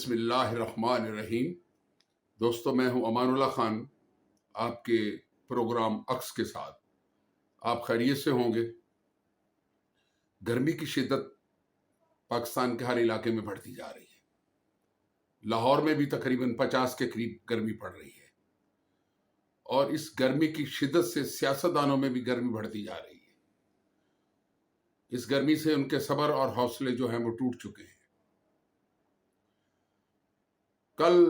بسم اللہ الرحمن الرحیم۔ دوستو، میں ہوں امان اللہ خان، آپ کے پروگرام عکس کے ساتھ۔ آپ خیریت سے ہوں گے۔ گرمی کی شدت پاکستان کے ہر علاقے میں بڑھتی جا رہی ہے۔ لاہور میں بھی تقریباً 50 کے قریب گرمی پڑ رہی ہے، اور اس گرمی کی شدت سے سیاستدانوں میں بھی گرمی بڑھتی جا رہی ہے۔ اس گرمی سے ان کے صبر اور حوصلے جو ہیں وہ ٹوٹ چکے ہیں۔ کل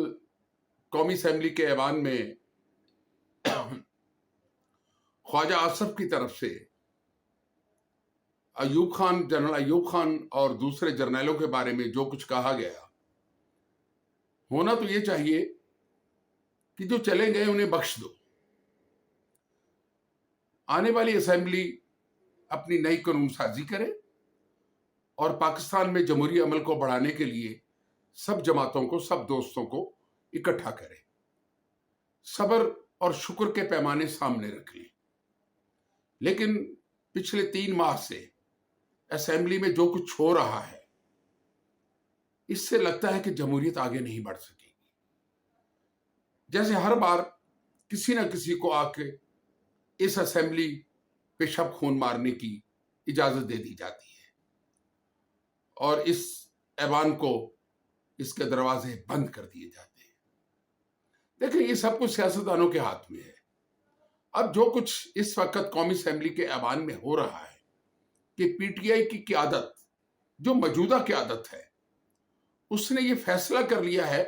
قومی اسمبلی کے ایوان میں خواجہ آصف کی طرف سے جنرل ایوب خان اور دوسرے جرنیلوں کے بارے میں جو کچھ کہا گیا، ہونا تو یہ چاہیے کہ جو چلے گئے انہیں بخش دو۔ آنے والی اسمبلی اپنی نئی قانون سازی کرے اور پاکستان میں جمہوری عمل کو بڑھانے کے لیے سب جماعتوں کو، سب دوستوں کو اکٹھا کرے، صبر اور شکر کے پیمانے سامنے رکھ لیں۔ لیکن پچھلے 3 ماہ سے اسمبلی میں جو کچھ ہو رہا ہے، اس سے لگتا ہے کہ جمہوریت آگے نہیں بڑھ سکے گی۔ جیسے ہر بار کسی نہ کسی کو آ کے اس اسمبلی پہ شب خون مارنے کی اجازت دے دی جاتی ہے، اور اس ایوان کو، اس کے دروازے بند کر دیے جاتے ہیں۔ دیکھیں، یہ سب کچھ سیاستدانوں کے ہاتھ میں ہے۔ اب جو کچھ اس وقت قومی اسمبلی کے ایوان میں ہو رہا ہے کہ پی ٹی آئی کی قیادت، جو موجودہ قیادت ہے، اس نے یہ فیصلہ کر لیا ہے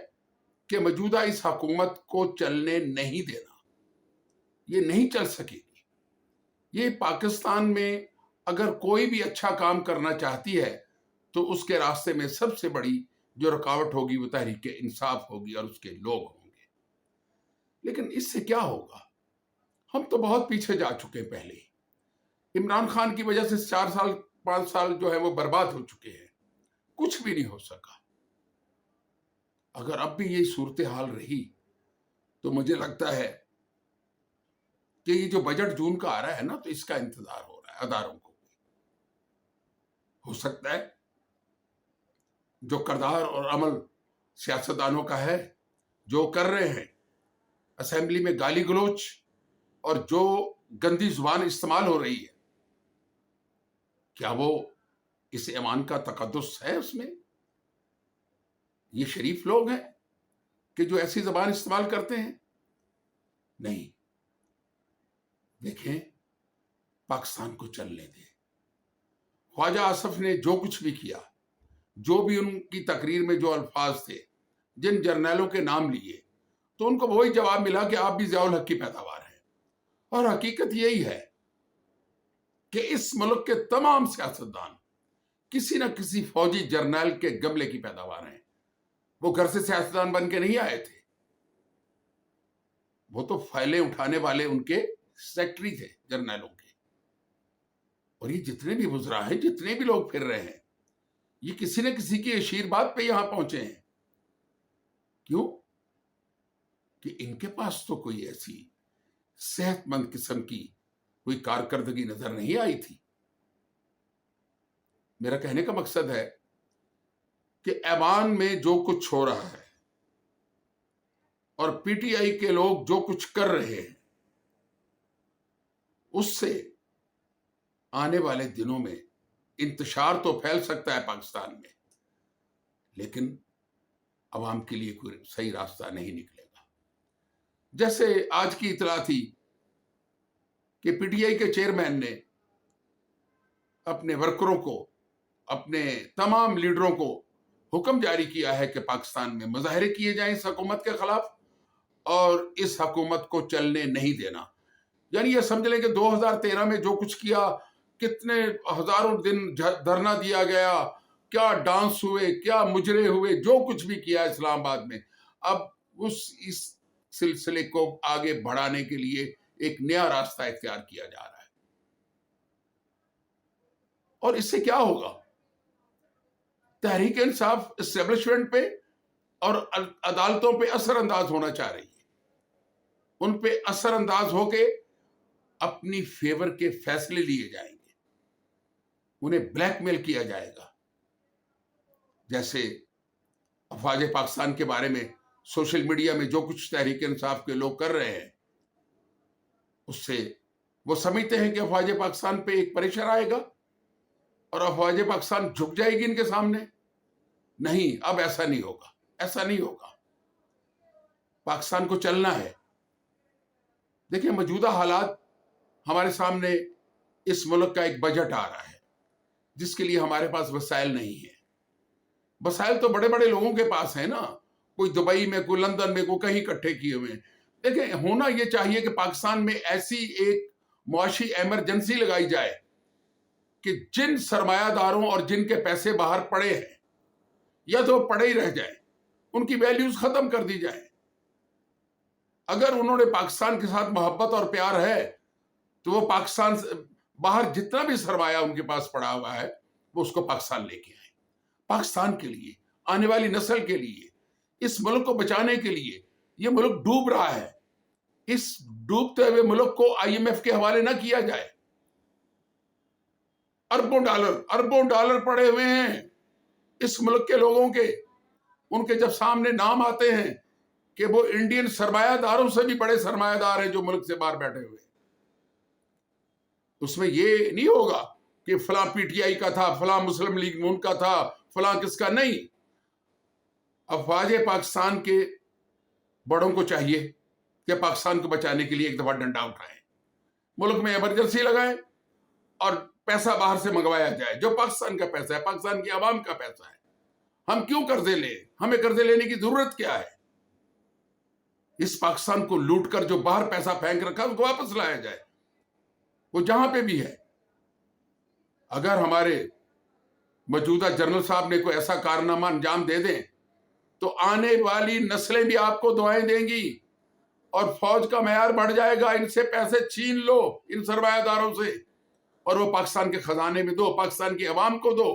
کہ موجودہ اس حکومت کو چلنے نہیں دینا۔ یہ نہیں چل سکے گی۔ یہ پاکستان میں اگر کوئی بھی اچھا کام کرنا چاہتی ہے تو اس کے راستے میں سب سے بڑی جو رکاوٹ ہوگی وہ تحریک انصاف ہوگی اور اس کے لوگ ہوں گے۔ لیکن اس سے کیا ہوگا؟ ہم تو بہت پیچھے جا چکے ہیں۔ پہلے عمران خان کی وجہ سے 4 سال 5 سال جو ہے وہ برباد ہو چکے ہیں، کچھ بھی نہیں ہو سکا۔ اگر اب بھی یہ صورتحال رہی تو مجھے لگتا ہے کہ یہ جو بجٹ جون کا آ رہا ہے نا، تو اس کا انتظار ہو رہا ہے اداروں کو۔ ہو سکتا ہے جو کردار اور عمل سیاستدانوں کا ہے، جو کر رہے ہیں اسمبلی میں گالی گلوچ اور جو گندی زبان استعمال ہو رہی ہے، کیا وہ اس ایوان کا تقدس ہے؟ اس میں یہ شریف لوگ ہیں کہ جو ایسی زبان استعمال کرتے ہیں؟ نہیں۔ دیکھیں، پاکستان کو چلنے دیں۔ خواجہ آصف نے جو کچھ بھی کیا، جو بھی ان کی تقریر میں جو الفاظ تھے، جن جرنیلوں کے نام لیے، تو ان کو وہی جواب ملا کہ آپ بھی ضیاء الحق کی پیداوار ہیں۔ اور حقیقت یہی ہے کہ اس ملک کے تمام سیاستدان کسی نہ کسی فوجی جرنیل کے گملے کی پیداوار ہیں۔ وہ گھر سے سیاستدان بن کے نہیں آئے تھے، وہ تو فائلیں اٹھانے والے ان کے سیکٹری تھے جرنیلوں کے۔ اور یہ جتنے بھی وزراء ہیں، جتنے بھی لوگ پھر رہے ہیں، یہ کسی نہ کسی کی اشیر بات پہ یہاں پہنچے ہیں۔ کیوں؟ کہ ان کے پاس تو کوئی ایسی صحت مند قسم کی کوئی کارکردگی نظر نہیں آئی تھی۔ میرا کہنے کا مقصد ہے کہ ایوان میں جو کچھ ہو رہا ہے اور پی ٹی آئی کے لوگ جو کچھ کر رہے ہیں، اس سے آنے والے دنوں میں انتشار تو پھیل سکتا ہے پاکستان میں، لیکن عوام کے لیے کوئی صحیح راستہ نہیں نکلے گا۔ جیسے آج کی اطلاع تھی کہ پی ٹی آئی کے چیئرمین نے اپنے ورکروں کو، اپنے تمام لیڈروں کو حکم جاری کیا ہے کہ پاکستان میں مظاہرے کیے جائیں اس حکومت کے خلاف، اور اس حکومت کو چلنے نہیں دینا۔ یعنی یہ سمجھ لیں کہ 2013 میں جو کچھ کیا، کتنے ہزاروں دن دھرنا دیا گیا، کیا ڈانس ہوئے، کیا مجرے ہوئے، جو کچھ بھی کیا اسلام آباد میں، اب اس سلسلے کو آگے بڑھانے کے لیے ایک نیا راستہ اختیار کیا جا رہا ہے۔ اور اس سے کیا ہوگا؟ تحریک انصاف اسٹیبلشمنٹ پہ اور عدالتوں پہ اثر انداز ہونا چاہ رہی ہے۔ ان پہ اثر انداز ہو کے اپنی فیور کے فیصلے لیے جائیں گے، انہیں بلیک میل کیا جائے گا۔ جیسے افواج پاکستان کے بارے میں سوشل میڈیا میں جو کچھ تحریک انصاف کے لوگ کر رہے ہیں، اس سے وہ سمجھتے ہیں کہ افواج پاکستان پہ ایک پریشر آئے گا اور افواج پاکستان جھک جائے گی ان کے سامنے. نہیں، اب ایسا نہیں ہوگا، ایسا نہیں ہوگا. پاکستان کو چلنا ہے. دیکھیں، موجودہ حالات ہمارے سامنے، اس ملک کا ایک بجٹ آ رہا ہے جس کے لیے ہمارے پاس وسائل نہیں ہیں. وسائل تو بڑے بڑے لوگوں کے پاس ہیں نا، کوئی دبئی میں، کوئی لندن میں، کوئی کہیں اکٹھے کیے ہوئے ہیں. دیکھیں، ہونا یہ چاہیے کہ پاکستان میں ایسی ایک معاشی ایمرجنسی لگائی جائے کہ جن سرمایہ داروں اور جن کے پیسے باہر پڑے ہیں یا تو وہ پڑے ہی رہ جائیں، ان کی ویلیوز ختم کر دی جائیں. اگر انہوں نے پاکستان کے ساتھ محبت اور پیار ہے تو وہ پاکستان سے باہر جتنا بھی سرمایہ ان کے پاس پڑا ہوا ہے وہ اس کو پاکستان لے کے آئیں. پاکستان کے لیے، آنے والی نسل کے لیے، اس ملک کو بچانے کے لیے. یہ ملک ڈوب رہا ہے. اس ڈوبتے ہوئے ملک کو IMF کے حوالے نہ کیا جائے. اربوں ڈالر پڑے ہوئے ہیں اس ملک کے لوگوں کے. ان کے جب سامنے نام آتے ہیں کہ وہ انڈین سرمایہ داروں سے بھی بڑے سرمایہ دار ہیں جو ملک سے باہر بیٹھے ہوئے، اس میں یہ نہیں ہوگا کہ فلاں PTI کا تھا، فلاں مسلم لیگ نون کا تھا، فلاں کس کا. نہیں، افواج پاکستان کے بڑوں کو چاہیے کہ پاکستان کو بچانے کے لیے ایک دفعہ ڈنڈا اٹھائیں، ملک میں ایمرجنسی لگائیں اور پیسہ باہر سے منگوایا جائے جو پاکستان کا پیسہ ہے، پاکستان کی عوام کا پیسہ ہے. ہم کیوں قرضے لیں؟ ہمیں قرضے لینے کی ضرورت کیا ہے؟ اس پاکستان کو لوٹ کر جو باہر پیسہ پھینک رکھا اس کو واپس لایا جائے، وہ جہاں پہ بھی ہے. اگر ہمارے موجودہ جنرل صاحب نے کوئی ایسا کارنامہ انجام دے دیں تو آنے والی نسلیں بھی آپ کو دعائیں دیں گی اور فوج کا معیار بڑھ جائے گا. ان سے پیسے چھین لو، ان سرمایہ داروں سے، اور وہ پاکستان کے خزانے میں دو، پاکستان کی عوام کو دو.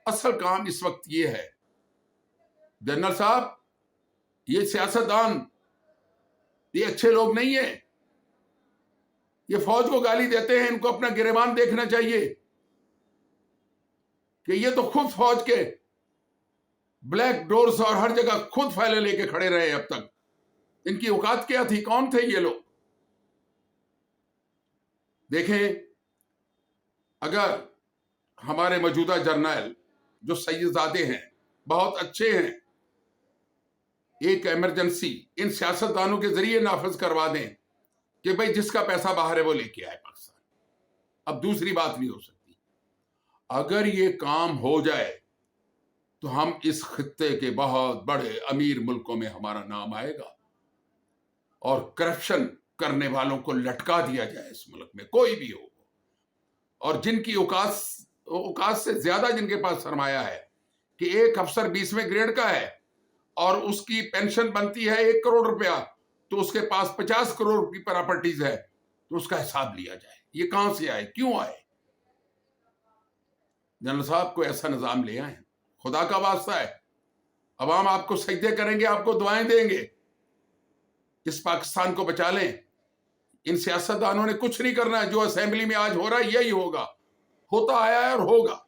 اصل کام اس وقت یہ ہے جنرل صاحب، یہ سیاستدان یہ اچھے لوگ نہیں ہیں. یہ فوج کو گالی دیتے ہیں، ان کو اپنا گریبان دیکھنا چاہیے کہ یہ تو خود فوج کے بلیک ڈورز اور ہر جگہ خود فائلیں لے کے کھڑے رہے اب تک. ان کی اوقات کیا تھی؟ کون تھے یہ لوگ؟ دیکھیں، اگر ہمارے موجودہ جرنیل جو سید زادے ہیں، بہت اچھے ہیں، ایک ایمرجنسی ان سیاستدانوں کے ذریعے نافذ کروا دیں کہ بھئی جس کا پیسہ باہر ہے وہ لے کے آئے پاکستان، اب دوسری بات نہیں ہو سکتی. اگر یہ کام ہو جائے تو ہم اس خطے کے بہت بڑے امیر ملکوں میں ہمارا نام آئے گا اور کرپشن کرنے والوں کو لٹکا دیا جائے اس ملک میں، کوئی بھی ہو. اور جن کی اوقات سے زیادہ جن کے پاس سرمایہ ہے کہ ایک افسر 20ویں گریڈ کا ہے اور اس کی پینشن بنتی ہے 1 کروڑ روپیہ، تو اس کے پاس 50 کروڑ کی پراپرٹیز ہے، تو اس کا حساب لیا جائے. یہ کہاں سے آئے؟ کیوں آئے؟ جنرل صاحب کو ایسا نظام لے آئیں، خدا کا واسطہ ہے. عوام آپ کو سجدے کریں گے، آپ کو دعائیں دیں گے. اس پاکستان کو بچا لیں. ان سیاستدانوں نے کچھ نہیں کرنا ہے. جو اسمبلی میں آج ہو رہا ہے یہی ہوگا، ہوتا آیا ہے اور ہوگا.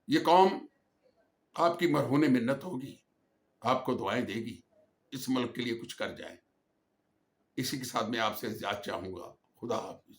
یہ قوم آپ کی مرہون منت ہوگی، آپ کو دعائیں دے گی، اس ملک کے لیے کچھ کر جائیں. اسی کے ساتھ میں آپ سے اجازت چاہوں گا. خدا حافظ.